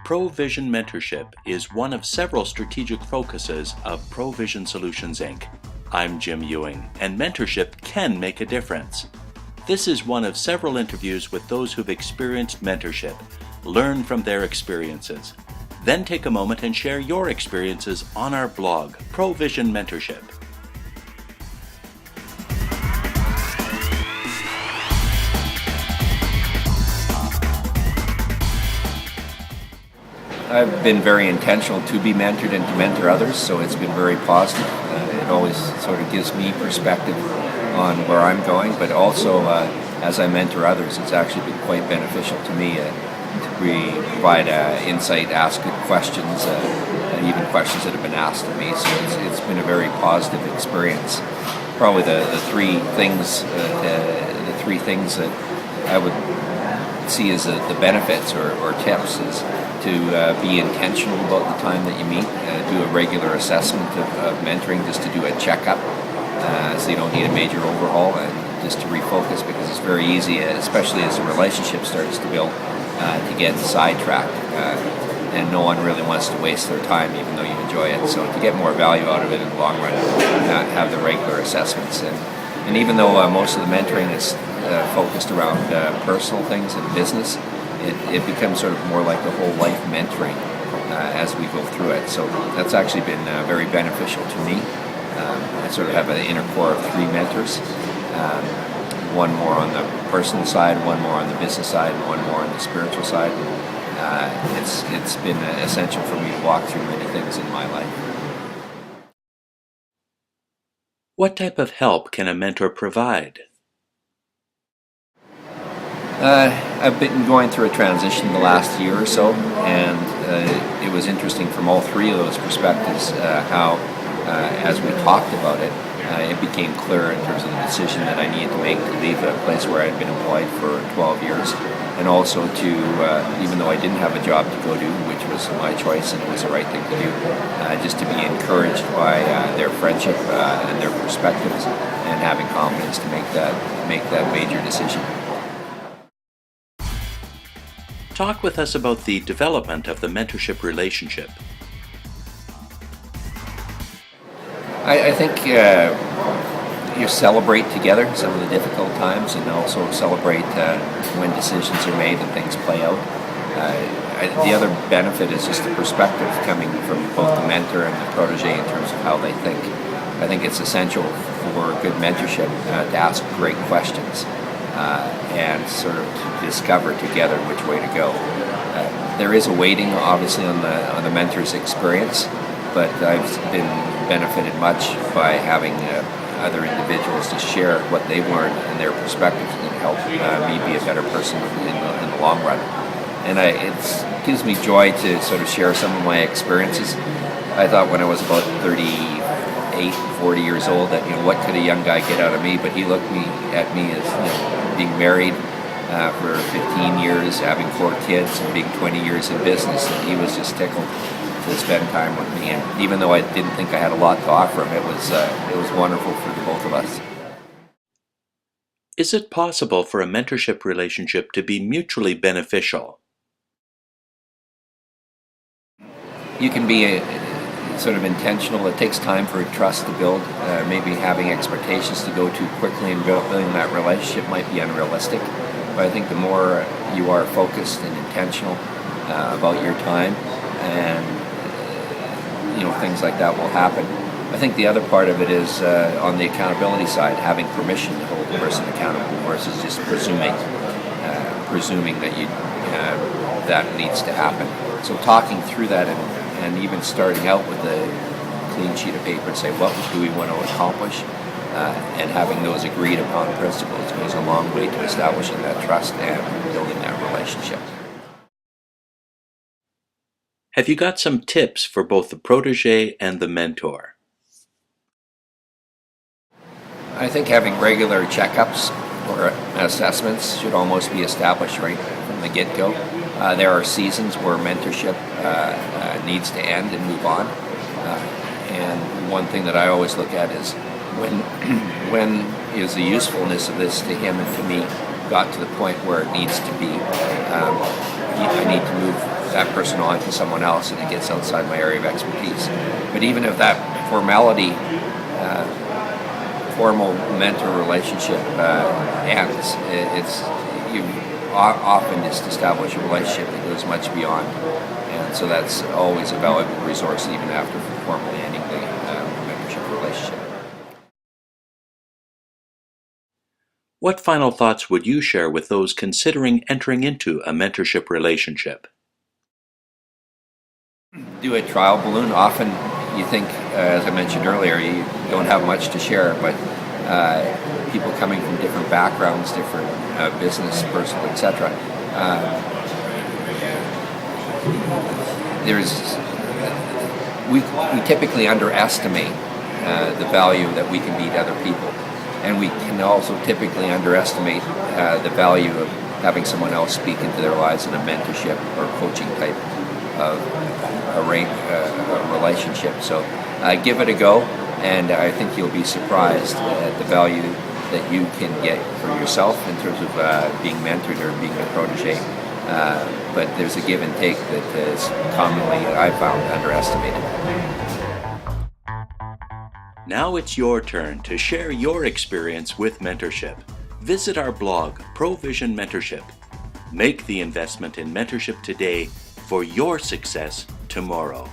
ProVision Mentorship is one of several strategic focuses of ProVision Solutions Inc. I'm Jim Ewing, and mentorship can make a difference. This is one of several interviews with those who've experienced mentorship. Learn from their experiences. Then take a moment and share your experiences on our blog, ProVision Mentorship. I've been very intentional to be mentored and to mentor others, so it's been very positive. It always sort of gives me perspective on where I'm going, but also as I mentor others, it's actually been quite beneficial to me to provide insight, ask good questions, and even questions that have been asked of me. So it's been a very positive experience. Probably the three things that I would see as the benefits or tips is to be intentional about the time that you meet, do a regular assessment of mentoring, just to do a checkup so you don't need a major overhaul, and just to refocus, because it's very easy, especially as a relationship starts to build, to get sidetracked, and no one really wants to waste their time even though you enjoy it. So to get more value out of it in the long run, have the regular assessments. And even though most of the mentoring is focused around personal things and business, it becomes sort of more like a whole life mentoring as we go through it. So that's actually been very beneficial to me. I sort of have an inner core of three mentors, one more on the personal side, one more on the business side, and one more on the spiritual side. It's been essential for me to walk through many things in my life. What type of help can a mentor provide? I've been going through a transition the last year or so, and it was interesting from all three of those perspectives how, as we talked about it, it became clear in terms of the decision that I needed to make to leave a place where I had been employed for 12 years, and also to, even though I didn't have a job to go to, which was my choice and it was the right thing to do, just to be encouraged by their friendship and their perspectives, and having confidence to make that major decision. Talk with us about the development of the mentorship relationship. I think you celebrate together some of the difficult times, and also celebrate when decisions are made and things play out. The other benefit is just the perspective coming from both the mentor and the protege in terms of how they think. I think it's essential for good mentorship to ask great questions and sort of to discover together which way to go. There is a weighting, obviously, on the mentor's experience, but I've been benefited much by having other individuals to share what they've learned and their perspectives, and help me be a better person in the long run. And it gives me joy to sort of share some of my experiences. I thought when I was about 38, 40 years old that, what could a young guy get out of me? But he looked at me as being married for 15 years, having 4 kids, and being 20 years in business, and he was just tickled to spend time with me. And even though I didn't think I had a lot to offer him, it was wonderful for the both of us. Is it possible for a mentorship relationship to be mutually beneficial? You can be sort of intentional. It takes time for trust to build. Maybe having expectations to go too quickly and building that relationship might be unrealistic. But I think the more you are focused and intentional about your time, and things like that will happen. I think the other part of it is on the accountability side, having permission to hold the person accountable versus just presuming that that needs to happen. So talking through that, and even starting out with a clean sheet of paper and say, what do we want to accomplish? And having those agreed upon principles goes a long way to establishing that trust and building that relationship. Have you got some tips for both the protege and the mentor? I think having regular checkups or assessments should almost be established right from the get-go. There are seasons where mentorship needs to end and move on. And one thing that I always look at is when is the usefulness of this to him and to me, got to the point where it needs to be. I need to move that person on to someone else, and it gets outside my area of expertise. But even if that formal mentor relationship ends, you often just establish a relationship that goes much beyond, and so that's always a valuable resource even after formally ending the mentorship relationship. What final thoughts would you share with those considering entering into a mentorship relationship? Do a trial balloon. Often you think, as I mentioned earlier, you don't have much to share, but people coming from different backgrounds, different business, personal, etc. We typically underestimate the value that we can be to other people, and we can also typically underestimate the value of having someone else speak into their lives in a mentorship or coaching type of a relationship. So give it a go, and I think you'll be surprised at the value that you can get for yourself in terms of being mentored or being a protege. But there's a give and take that is commonly, I found, underestimated. Now it's your turn to share your experience with mentorship. Visit our blog, Provision Mentorship. Make the investment in mentorship today for your success tomorrow.